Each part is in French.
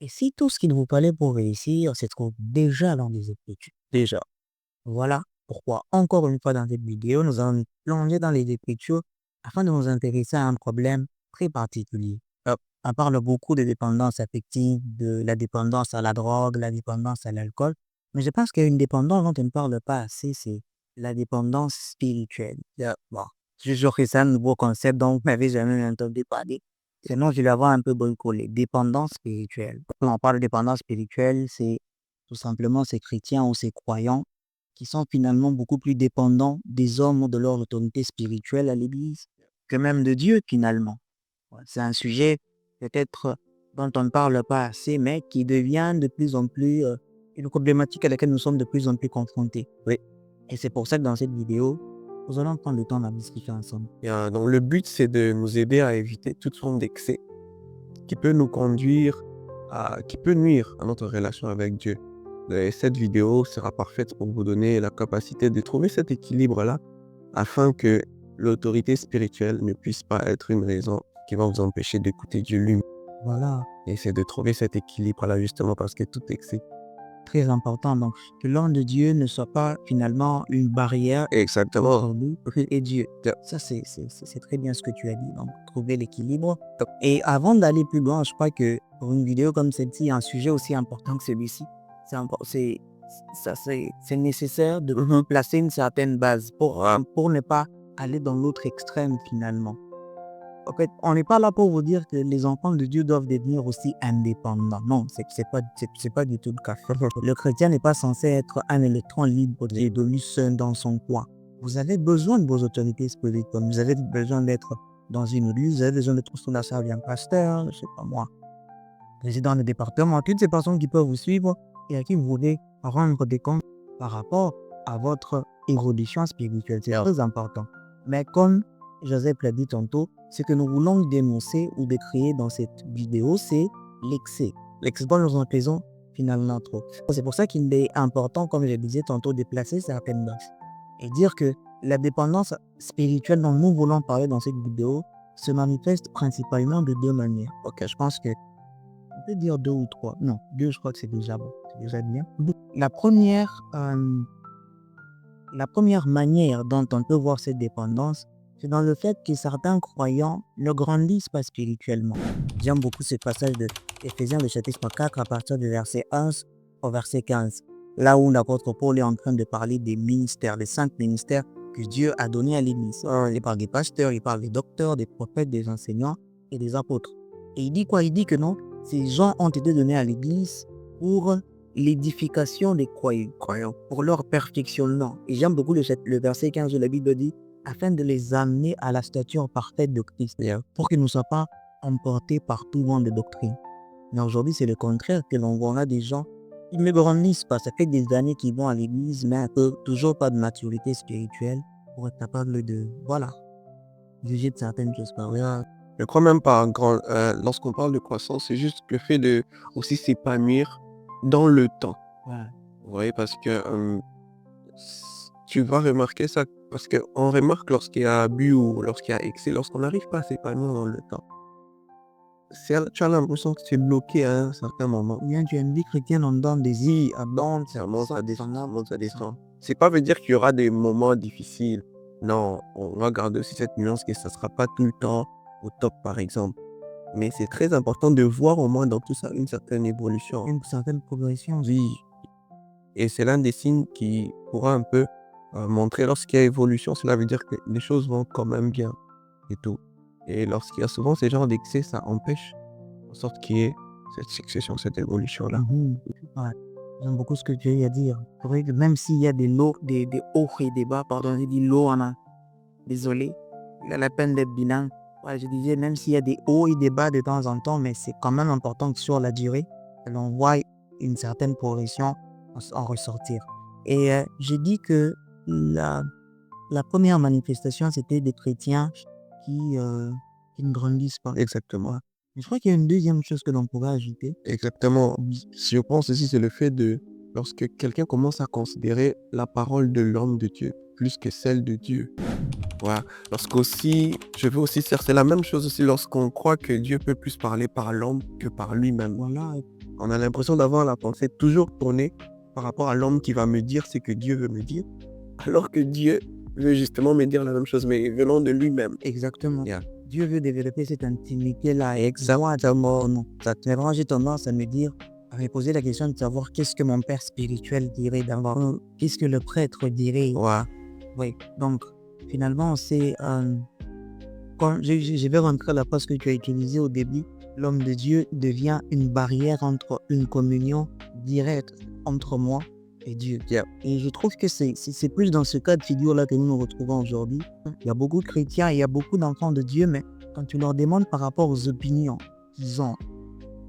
Et si tout ce qu'il vous fallait pour réussir se trouve déjà dans des Écritures? Déjà. Voilà pourquoi, encore une fois dans cette vidéo, nous allons nous plonger dans les Écritures afin de nous intéresser à un problème très particulier. On parle beaucoup de dépendance affective, de la dépendance à la drogue, la dépendance à l'alcool, mais je pense qu'il y a une dépendance dont on ne parle pas assez, c'est la dépendance spirituelle. Bon, je suis sûr que c'est un nouveau concept dont vous n'avez jamais entendu parler. Sinon, je vais avoir un peu bricolé. Dépendance spirituelle. Quand on parle de dépendance spirituelle, c'est tout simplement ces chrétiens ou ces croyants qui sont finalement beaucoup plus dépendants des hommes ou de leur autorité spirituelle à l'Église que même de Dieu finalement. Ouais, c'est un sujet peut-être dont on ne parle pas assez, mais qui devient de plus en plus une problématique à laquelle nous sommes de plus en plus confrontés. Oui. Et c'est pour ça que dans cette vidéo, nous allons prendre le temps d'en discuter ensemble. Donc le but, c'est de nous aider à éviter toute forme d'excès qui peut nous conduire qui peut nuire à notre relation avec Dieu. Et cette vidéo sera parfaite pour vous donner la capacité de trouver cet équilibre-là afin que l'autorité spirituelle ne puisse pas être une raison qui va vous empêcher d'écouter Dieu lui-même. Voilà, Et c'est de trouver cet équilibre-là justement parce que tout excès. très important. Donc, que l'homme de Dieu ne soit pas finalement une barrière Exactement. entre nous et Dieu. Ça, c'est très bien ce que tu as dit. Donc, trouver l'équilibre. Et avant d'aller plus loin, je crois que pour une vidéo comme celle-ci, un sujet aussi important que celui-ci, c'est nécessaire de placer une certaine base pour ne pas aller dans l'autre extrême finalement. En fait, on n'est pas là pour vous dire que les enfants de Dieu doivent devenir aussi indépendants. Non, c'est pas du tout le cas. Le chrétien n'est pas censé être un électron libre et devenu seul dans son coin. Vous avez besoin de vos autorités spirituelles. Vous avez besoin d'être dans une église, vous avez besoin d'être sous la servie d'un pasteur, je sais pas moi, président de département, toutes ces personnes qui peuvent vous suivre et à qui vous voulez rendre des comptes par rapport à votre évolution spirituelle. C'est très important. Mais comme Joseph l'a dit tantôt, ce que nous voulons dénoncer ou décrire dans cette vidéo, c'est l'excès. L'excès dont nous en faisons finalement trop. C'est pour ça qu'il est important, comme je disais tantôt, de placer certaines bases. Et dire que la dépendance spirituelle dont nous voulons parler dans cette vidéo se manifeste principalement de deux manières. Ok, je pense que on peut dire deux ou trois. Non, deux, je crois que c'est déjà bon. C'est déjà bien. La première manière dont on peut voir cette dépendance, c'est dans le fait que certains croyants ne grandissent pas spirituellement. J'aime beaucoup ce passage de Éphésiens, le chapitre 4, à partir du verset 11 au verset 15. Là où l'apôtre Paul est en train de parler des ministères, des 5 ministères que Dieu a donnés à l'Église. Il parle des pasteurs, il parle des docteurs, des prophètes, des enseignants et des apôtres. Et il dit quoi? Il dit que non, ces gens ont été donnés à l'Église pour l'édification des croyants, pour leur perfectionnement. Et j'aime beaucoup le verset 15 de la Bible dit, afin de les amener à la stature parfaite de Christ, pour qu'ils ne soient pas emportés par tout vent de doctrine. Mais aujourd'hui, c'est le contraire, que l'on voit des gens qui ne grandissent pas. Ça fait des années qu'ils vont à l'église, mais toujours pas de maturité spirituelle pour être capable de, juger de certaines choses par là. Je crois même pas lorsqu'on parle de croissance, c'est juste le fait de aussi s'épanouir dans le temps. Voilà. Oui, parce que tu vas remarquer ça, parce qu'on remarque lorsqu'il y a abus ou lorsqu'il y a excès, lorsqu'on n'arrive pas à s'épanouir dans le temps. Tu as l'impression que tu es bloqué à un certain moment. Bien, tu as une vie chrétienne en dedans des îles, Ça monte, ça descend, ça descend. C'est pas veut dire qu'il y aura des moments difficiles. Non, on va garder aussi cette nuance que ça sera pas tout le temps au top, par exemple. Mais c'est très important de voir au moins dans tout ça une certaine évolution. une certaine progression. Oui. Et c'est l'un des signes qui pourra un peu montrer lorsqu'il y a évolution, cela veut dire que les choses vont quand même bien et tout. Et lorsqu'il y a souvent ces genres d'excès, ça empêche en sorte qu'il y ait cette succession, cette évolution-là. Ouais. J'aime beaucoup ce que tu as eu à dire. C'est vrai que même s'il y a des hauts et des bas, pardon, j'ai dit low en a. Désolé, il a la peine d'être bilingue. Ouais, je disais, même s'il y a des hauts et des bas de temps en temps, mais c'est quand même important que sur la durée, que l'on voit une certaine progression en ressortir. Et j'ai dit que la première manifestation, c'était des chrétiens qui ne grandissent pas. Exactement. Mais je crois qu'il y a une deuxième chose que l'on pourrait ajouter. Exactement. Je pense aussi, c'est le fait de, lorsque quelqu'un commence à considérer la parole de l'homme de Dieu plus que celle de Dieu. Voilà. Je veux aussi dire, c'est la même chose aussi lorsqu'on croit que Dieu peut plus parler par l'homme que par lui-même. Voilà, On a l'impression d'avoir la pensée toujours tournée par rapport à l'homme qui va me dire ce que Dieu veut me dire, alors que Dieu veut justement me dire la même chose, mais venant de lui-même. Exactement. Yeah. Dieu veut développer cette intimité-là. Exactement. Mais vraiment, j'ai tendance à me dire, à me poser la question de savoir qu'est-ce que mon père spirituel dirait d'abord. Qu'est-ce que le prêtre dirait. Ouais. Oui. Donc, finalement, c'est... quand je vais rentrer à la phrase que tu as utilisée au début. L'homme de Dieu devient une barrière entre une communion directe entre moi et Dieu. Yeah. Et je trouve que c'est plus dans ce cas de figure-là que nous nous retrouvons aujourd'hui. Il y a beaucoup de chrétiens, il y a beaucoup d'enfants de Dieu, mais quand tu leur demandes par rapport aux opinions qu'ils ont,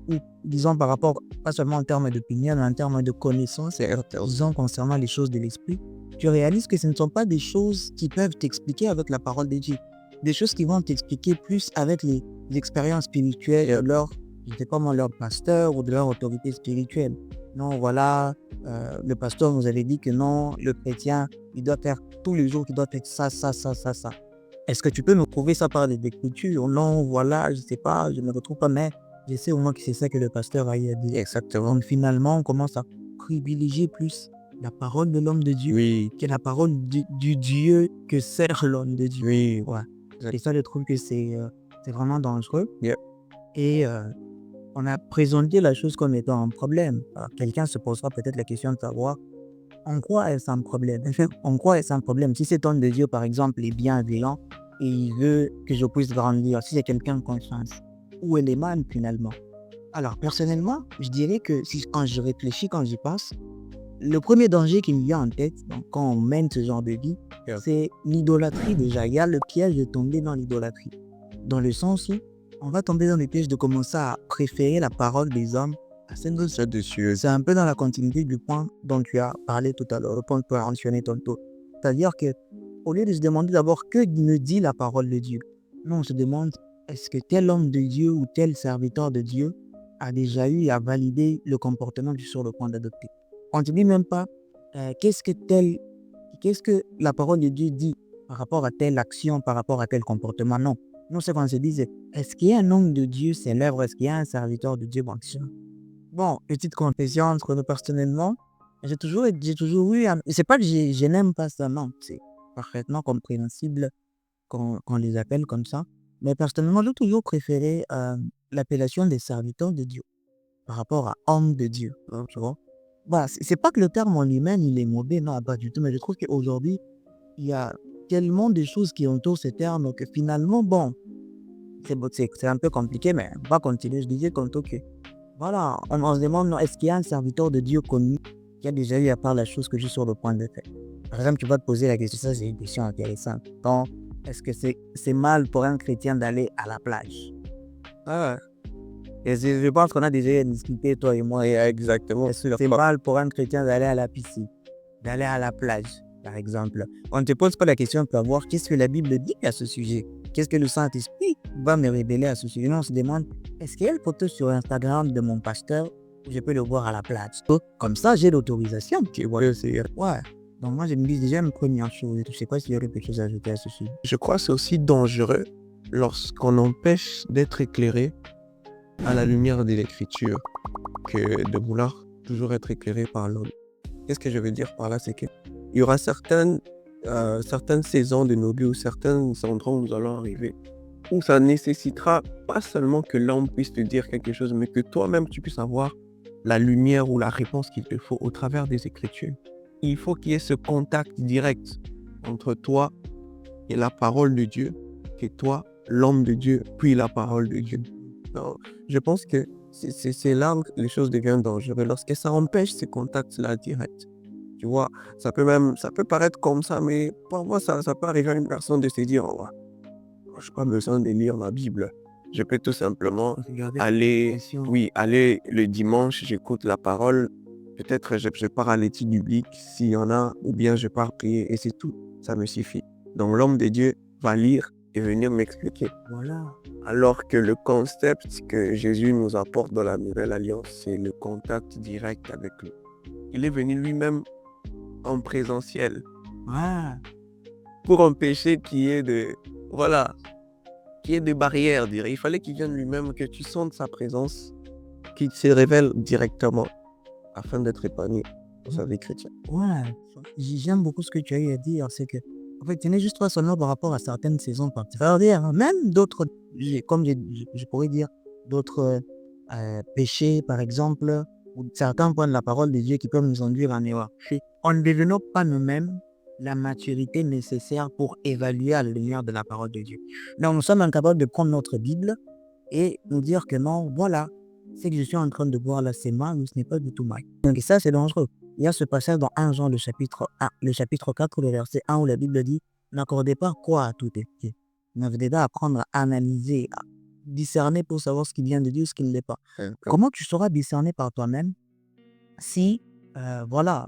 ou disons par rapport, pas seulement en termes d'opinion, mais en termes de connaissances qu'ils ont concernant les choses de l'esprit, tu réalises que ce ne sont pas des choses qui peuvent t'expliquer avec la parole de Dieu. Des choses qui vont t'expliquer plus avec les expériences spirituelles de leur, je ne sais pas moi, leur pasteur ou de leur autorité spirituelle. Non, voilà, le pasteur nous avait dit que non, le chrétien, il doit faire tous les jours, il doit faire ça. Est-ce que tu peux me prouver ça par des écritures? Non, voilà, je ne sais pas, je ne me retrouve pas, mais je sais au moins que c'est ça que le pasteur a dit. Exactement. Donc finalement, on commence à privilégier plus la parole de l'homme de Dieu Oui. que la parole du Dieu que sert l'homme de Dieu. Oui. Ouais. Et ça, je trouve que c'est vraiment dangereux. Yeah. Et on a présenté la chose comme étant un problème. Alors, quelqu'un se posera peut-être la question de savoir en quoi est-ce un problème. En quoi est-ce un problème? Si cet homme de Dieu, par exemple, est bienveillant et il veut que je puisse grandir, si c'est quelqu'un de confiance, où est l'émane finalement? Alors, personnellement, je dirais que quand je réfléchis, quand j'y pense, le premier danger qui me vient en tête, donc, quand on mène ce genre de vie, c'est l'idolâtrie déjà. Il y a le piège de tomber dans l'idolâtrie. Dans le sens où on va tomber dans le piège de commencer à préférer la parole des hommes à celle de Dieu. C'est un peu dans la continuité du point dont tu as parlé tout à l'heure, le point que tu as mentionné tantôt. C'est-à-dire que au lieu de se demander d'abord que me dit la parole de Dieu, nous on se demande est-ce que tel homme de Dieu ou tel serviteur de Dieu a déjà eu à valider le comportement que je suis sur le point d'adopter. On ne te dit même pas qu'est-ce que la parole de Dieu dit par rapport à telle action, par rapport à tel comportement. Non. Nous, ce qu'on se dit, c'est est-ce qu'il y a un homme de Dieu, c'est l'œuvre, est-ce qu'il y a un serviteur de Dieu, bon, petite confession entre nous personnellement, j'ai toujours eu, c'est pas que je n'aime pas ça, non, c'est parfaitement compréhensible qu'on les appelle comme ça, mais personnellement, j'ai toujours préféré l'appellation des serviteurs de Dieu par rapport à homme de Dieu, hein, tu vois. Voilà, c'est pas que le terme en lui-même, il est mauvais, non, pas du tout, mais je trouve qu'aujourd'hui, il y a tellement de choses qui entourent ce terme que finalement, bon, c'est un peu compliqué, mais on va continuer. Je disais tantôt que, voilà, on se demande, est-ce qu'il y a un serviteur de Dieu connu qui a déjà eu à faire la chose que je suis sur le point de faire? Par exemple, tu vas te poser la question, ça c'est une question intéressante. Donc, est-ce que c'est mal pour un chrétien d'aller à la plage? Et je pense qu'on a déjà discuté, toi et moi. Exactement. C'est mal pour un chrétien d'aller à la piscine, d'aller à la plage, par exemple. On ne te pose pas la question de savoir qu'est-ce que la Bible dit à ce sujet. Qu'est-ce que le Saint-Esprit va me révéler à ce sujet. Non, on se demande, est-ce qu'il y a une photo sur Instagram de mon pasteur où je peux le voir à la plage? Comme ça, j'ai l'autorisation. Ouais. Donc moi, je me dis déjà une première chose. Je ne sais pas s'il y aurait quelque chose à ajouter à ce sujet. Je crois que c'est aussi dangereux lorsqu'on empêche d'être éclairé à la lumière de l'écriture que de vouloir toujours être éclairé par l'homme. Qu'est-ce que je veux dire par là? C'est qu'il y aura certaines saisons de nos vies ou certains endroits où nous allons arriver où ça nécessitera pas seulement que l'homme puisse te dire quelque chose, mais que toi-même tu puisses avoir la lumière ou la réponse qu'il te faut au travers des écritures. Il faut qu'il y ait ce contact direct entre toi et la parole de Dieu, que toi, l'homme de Dieu, puis la parole de Dieu. Non, je pense que c'est là où les choses deviennent dangereuses, lorsque ça empêche ces contacts-là directs. Tu vois, ça peut paraître comme ça, mais pour moi, ça peut arriver à une personne de se dire, oh, je n'ai pas besoin de lire la Bible. Je peux tout simplement aller le dimanche, j'écoute la parole. Peut-être je pars à l'étude biblique s'il y en a, ou bien je pars prier et c'est tout. Ça me suffit. Donc l'homme de Dieu va lire et venir m'expliquer. Voilà. Alors que le concept que Jésus nous apporte dans la Nouvelle Alliance, c'est le contact direct avec lui. Il est venu lui-même en présentiel. Ouais. Pour empêcher qu'il y ait des barrières, dirais. Il fallait qu'il vienne lui-même, que tu sentes sa présence qui se révèle directement afin d'être épanoui dans sa vie chrétienne. Ouais, j'aime beaucoup ce que tu as eu à dire, c'est que, en fait, ce n'est juste pas seulement par rapport à certaines saisons particulières, hein, même d'autres, comme je pourrais dire, d'autres péchés, par exemple, ou certains points de la parole de Dieu qui peuvent nous induire en erreur. On ne développe pas nous-mêmes la maturité nécessaire pour évaluer à la lumière de la parole de Dieu. Donc, nous sommes incapables de prendre notre Bible et nous dire que non, voilà, ce que je suis en train de voir là, c'est mal ou ce n'est pas du tout mal. Donc, et ça, c'est dangereux. Il y a ce passage dans 1 Jean, le chapitre 4, le verset 1, où la Bible dit « N'accordez pas quoi à tout épée. Mais vous devez apprendre à analyser, à discerner pour savoir ce qui vient de Dieu, ce qui ne l'est pas. » Comment tu sauras discerner par toi-même si, voilà,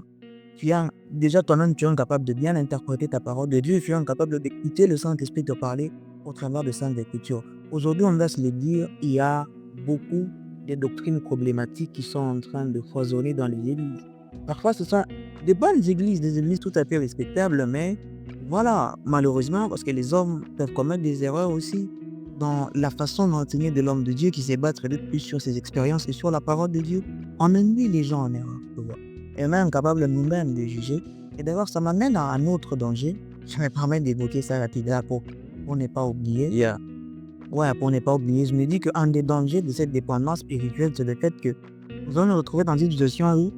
déjà toi-même, tu es incapable de bien interpréter ta parole de Dieu, tu es incapable d'écouter le Saint-Esprit te parler au travers de Saintes Écritures. Aujourd'hui, on va se le dire, il y a beaucoup de doctrines problématiques qui sont en train de foisonner dans les églises. Parfois, ce sont des bonnes églises, des églises tout à fait respectables, mais voilà, malheureusement, parce que les hommes peuvent commettre des erreurs aussi dans la façon d'enseigner de l'homme de Dieu qui s'est battu plus sur ses expériences et sur la parole de Dieu, on induit les gens en erreur. Et on est incapable nous-mêmes de juger. Et d'ailleurs, ça m'amène à un autre danger. Je me permets d'évoquer ça rapidement pour ne pas oublier. Yeah. Ouais, pour ne pas oublier, je me dis qu'un des dangers de cette dépendance spirituelle, c'est le fait que nous allons nous retrouver dans une situation où,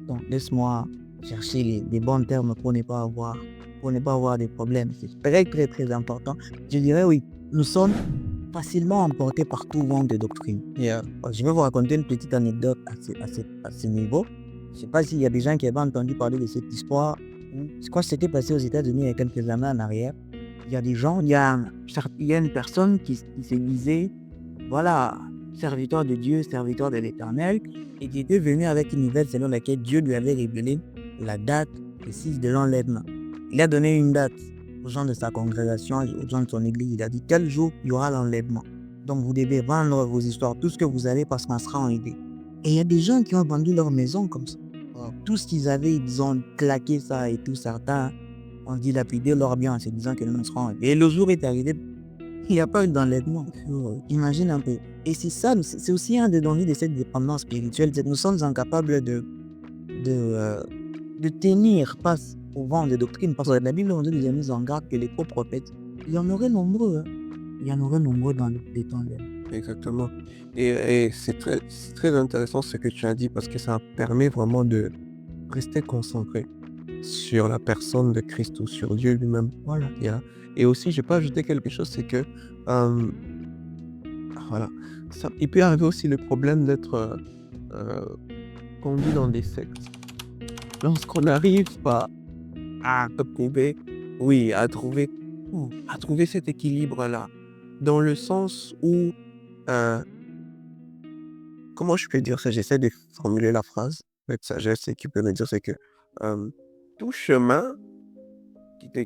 donc laisse-moi chercher les bons termes pour ne pas avoir des problèmes. C'est très, très, très important. Je dirais oui, nous sommes facilement emportés par tout vent de doctrine. Yeah. Je vais vous raconter une petite anecdote à ce niveau. Je ne sais pas s'il y a des gens qui avaient entendu parler de cette histoire. Je crois que c'était passé aux États-Unis il y a quelques années en arrière. Il y a des gens, il y a une personne qui se disait, voilà, serviteur de Dieu, serviteur de l'Éternel, et qui était venu avec une nouvelle selon laquelle Dieu lui avait révélé la date précise de l'enlèvement. Il a donné une date aux gens de sa congrégation, aux gens de son église. Il a dit quel jour il y aura l'enlèvement. Donc vous devez vendre vos histoires, tout ce que vous avez, parce qu'on sera en idée. Et il y a des gens qui ont vendu leur maison comme ça. Alors, tout ce qu'ils avaient, ils ont claqué ça et tout. Certains ont dilapidé leur bien en se disant que nous serons en idée. Et le jour est arrivé, il n'y a pas eu d'enlèvement. Imagine un peu. Et c'est ça, c'est aussi un des dangers de cette dépendance spirituelle. C'est que nous sommes incapables de tenir face au vent des doctrines. Parce que la Bible nous dit nous en garde que les faux prophètes, il y en aurait nombreux. Hein. Il y en aurait nombreux dans les temps. Exactement. Et c'est très intéressant ce que tu as dit parce que ça permet vraiment de rester concentré sur la personne de Christ ou sur Dieu lui-même. Voilà. Yeah. Et aussi, je peux ajouter quelque chose, c'est que voilà, il peut arriver aussi le problème d'être conduit dans des sectes. Lorsqu'on n'arrive pas à trouver, oui, à trouver cet équilibre-là, dans le sens où, comment je peux dire ça? J'essaie de formuler la phrase avec sagesse et qui peut me dire, c'est que tout chemin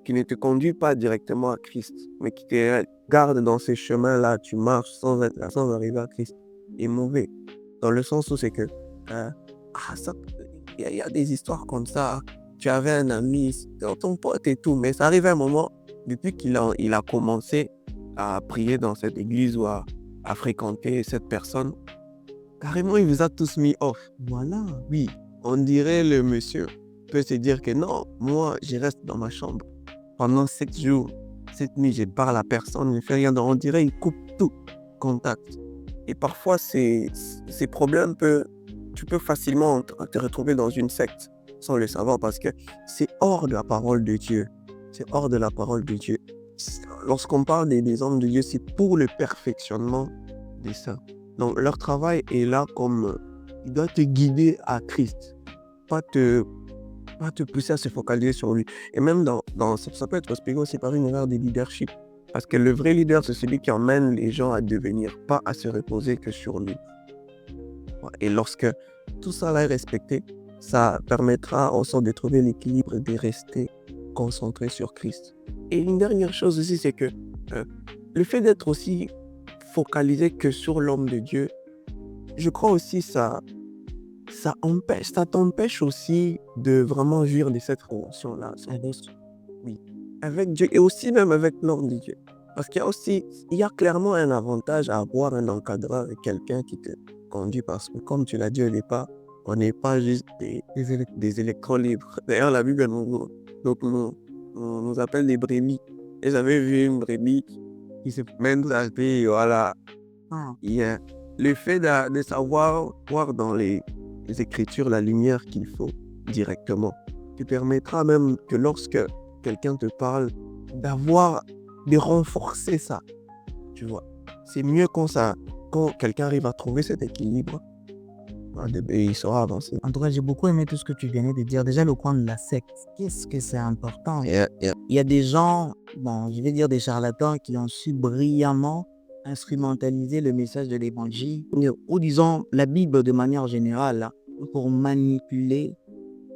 qui ne te conduit pas directement à Christ, mais qui te garde dans ces chemins-là, tu marches sans arriver à Christ, est mauvais. Dans le sens où c'est que, il y a des histoires comme ça, tu avais un ami, ton pote et tout, mais ça arrive à un moment, depuis qu'il a commencé à prier dans cette église ou à fréquenter cette personne, carrément il vous a tous mis off. Voilà. Oui, on dirait le monsieur peut se dire que non, moi je reste dans ma chambre pendant 7 jours, 7 nuits, je parle à personne, je ne fais rien. Donc on dirait il coupe tout contact. Et parfois ces problèmes tu peux facilement te retrouver dans une secte sans le savoir parce que c'est hors de la parole de Dieu. C'est hors de la parole de Dieu. Lorsqu'on parle des hommes de Dieu, c'est pour le perfectionnement des saints. Donc leur travail est là comme il doit te guider à Christ, pas te pousser à se focaliser sur lui. Et même ça peut être expliqué aussi par une erreur de leadership. Parce que le vrai leader, c'est celui qui emmène les gens à devenir, pas à se reposer que sur lui. Et lorsque tout ça là est respecté, ça permettra en sorte de trouver l'équilibre et de rester concentré sur Christ. Et une dernière chose aussi, c'est que le fait d'être aussi focalisé que sur l'homme de Dieu, je crois aussi ça t'empêche aussi de vraiment jouir de cette relation-là. Oui, avec Dieu et aussi même avec l'homme de Dieu. Parce il y a clairement un avantage à avoir un encadreur et quelqu'un qui te conduit parce que, comme tu l'as dit au départ, on n'est pas juste des électrons libres. D'ailleurs, la Bible nous appelle des brebis. Et j'avais vu une brebis qui se promène à pied, voilà. Ah, Il y a le fait de savoir voir dans les Écritures la lumière qu'il faut directement te permettra même que lorsque quelqu'un te parle, de renforcer ça, tu vois. C'est mieux quand quelqu'un arrive à trouver cet équilibre, et il saura avancer. en tout cas, j'ai beaucoup aimé tout ce que tu venais de dire. Déjà, le coin de la secte, qu'est-ce que c'est important. Yeah, yeah. Il y a des gens, bon, je vais dire des charlatans qui ont su brillamment instrumentaliser le message de l'évangile, ou disons la Bible de manière générale, hein, pour manipuler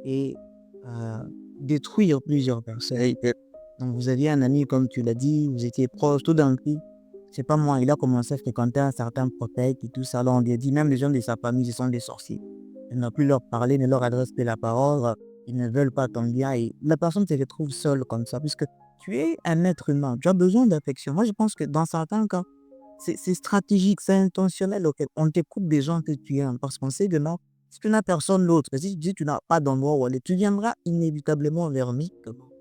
et euh, détruire plusieurs personnes. Donc vous aviez un ami, comme tu l'as dit, vous étiez proche, tout d'un coup, c'est pas moi, il a commencé à fréquenter un certain prophète et tout ça. Là, on lui a dit, même les gens de sa famille, ce sont des sorciers. Il n'a plus leur parler, ne leur adresse plus la parole, ils ne veulent pas ton bien. Et la personne se retrouve seule comme ça, puisque tu es un être humain, tu as besoin d'affection. Moi, je pense que dans certains cas, c'est stratégique, c'est intentionnel. Ok. On t'écoute des gens que tu aimes, parce qu'on sait que non, si tu n'as personne d'autre, si tu n'as pas d'endroit où aller, tu viendras inévitablement vers lui.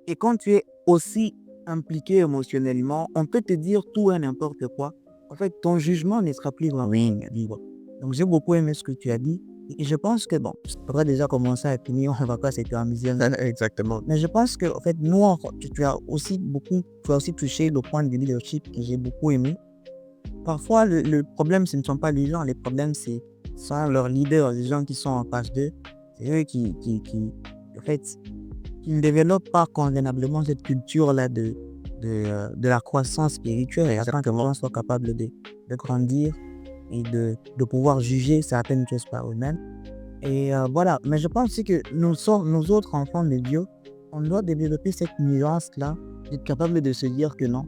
Et quand tu es aussi impliqué émotionnellement, on peut te dire tout et n'importe quoi. En fait, ton jugement ne sera plus vraiment libre. Donc, j'ai beaucoup aimé ce que tu as dit. Et je pense que, bon, ça devrait déjà commencer à finir, on va pas s'éterniser. Exactement. Mais je pense que, en fait, nous, tu as aussi touché le point de leadership que j'ai beaucoup aimé. Parfois, le problème, ce ne sont pas les gens, les problèmes, sont leurs leaders, les gens qui sont en face d'eux. C'est eux en fait, qui ne développent pas convenablement cette culture-là de la croissance spirituelle et afin que les gens soient capables de grandir et de pouvoir juger certaines choses par eux-mêmes. Et voilà, mais je pense aussi que nous autres enfants de Dieu, on doit développer cette nuance-là, d'être capable de se dire que non,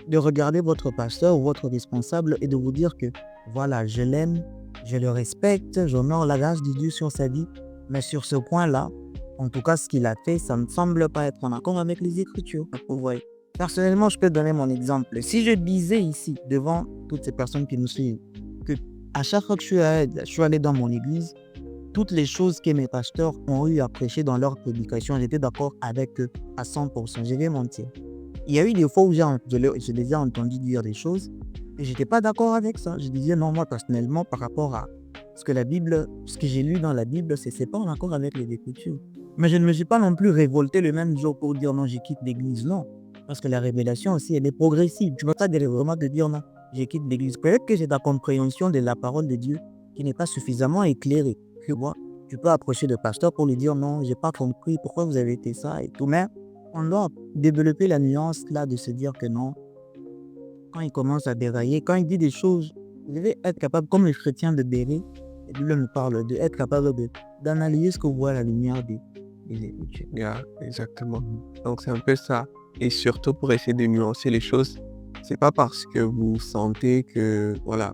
de regarder votre pasteur ou votre responsable et de vous dire que voilà, je l'aime, je le respecte, j'honore la grâce de Dieu sur sa vie, mais sur ce point-là, en tout cas ce qu'il a fait, ça ne me semble pas être en accord avec les Écritures. Vous voyez. Personnellement, je peux donner mon exemple. Si je disais ici, devant toutes ces personnes qui nous suivent, que à chaque fois que je suis allé dans mon église, toutes les choses que mes pasteurs ont eu à prêcher dans leur prédication, j'étais d'accord avec eux à 100%. Je vais mentir. Il y a eu des fois où je les ai entendus dire des choses et je n'étais pas d'accord avec ça. Je disais non, moi personnellement, par rapport à ce que j'ai lu dans la Bible, c'est pas en accord avec les Écritures. Mais je ne me suis pas non plus révolté le même jour pour dire non, je quitte l'église, non. Parce que la révélation aussi, elle est progressive. Tu ne peux pas vraiment te dire non, je quitte l'église. Peut-être que c'est ta compréhension de la parole de Dieu qui n'est pas suffisamment éclairée. Tu vois, tu peux approcher le pasteur pour lui dire non, j'ai pas compris pourquoi vous avez été ça et tout. Mais on doit développer la nuance là de se dire que non, quand il commence à dérailler, quand il dit des choses, vous devez être capable, comme les chrétiens de Béret, et Bible nous parle de être capable d'analyser ce que voit la lumière des Écritures. Yeah, exactement. Donc c'est un peu ça. Et surtout pour essayer de nuancer les choses, c'est pas parce que vous sentez que voilà,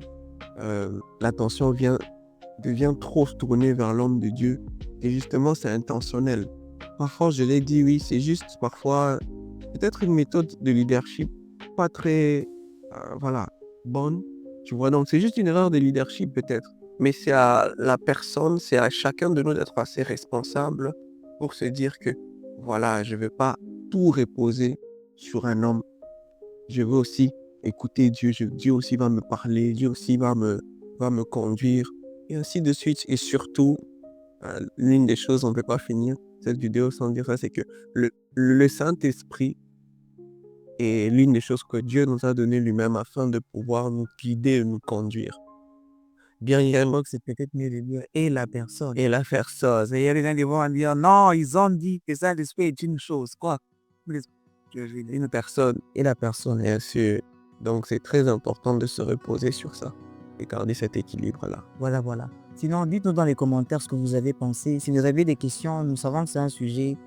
l'attention devient trop tournée vers l'homme de Dieu. Et justement, c'est intentionnel. Parfois, je l'ai dit, oui, c'est juste parfois peut-être une méthode de leadership pas très voilà, bonne. Tu vois, donc c'est juste une erreur de leadership peut-être. Mais c'est à la personne, c'est à chacun de nous d'être assez responsable pour se dire que voilà, je ne veux pas tout reposer sur un homme. Je veux aussi écouter Dieu. Dieu aussi va me parler. Dieu aussi va me conduire. Et ainsi de suite. Et surtout, l'une des choses, on ne peut pas finir cette vidéo sans dire ça, c'est que le Saint-Esprit est l'une des choses que Dieu nous a donné lui-même afin de pouvoir nous guider et nous conduire. Bien évidemment que c'est peut-être mieux de dire et la personne. Et la faire ça. Et il y a des gens qui vont dire non, ils ont dit que ça, l'esprit est une chose. Quoi? Une personne, Et la personne. bien sûr. Donc c'est très important de se reposer sur ça et garder cet équilibre-là. Voilà. Sinon, dites-nous dans les commentaires ce que vous avez pensé. Si vous avez des questions, nous savons que c'est un sujet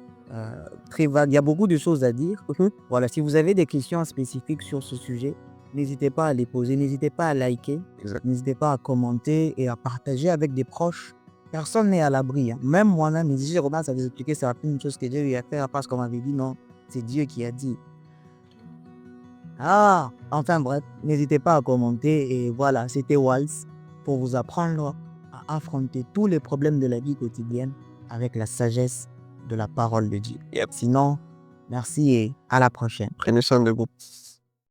très vague. Il y a beaucoup de choses à dire. Voilà, si vous avez des questions spécifiques sur ce sujet, n'hésitez pas à les poser, n'hésitez pas à liker, Exact. n'hésitez pas à commenter et à partager avec des proches. Personne n'est à l'abri. Hein. Même moi-même, si je commence à vous expliquer certaines choses que j'ai eu à faire parce qu'on m'avait dit non, c'est Dieu qui a dit. Enfin bref, n'hésitez pas à commenter et voilà, c'était Waltz pour vous apprendre à affronter tous les problèmes de la vie quotidienne avec la sagesse de la parole de Dieu. Yep. Sinon, merci et à la prochaine. Prenez soin de vous.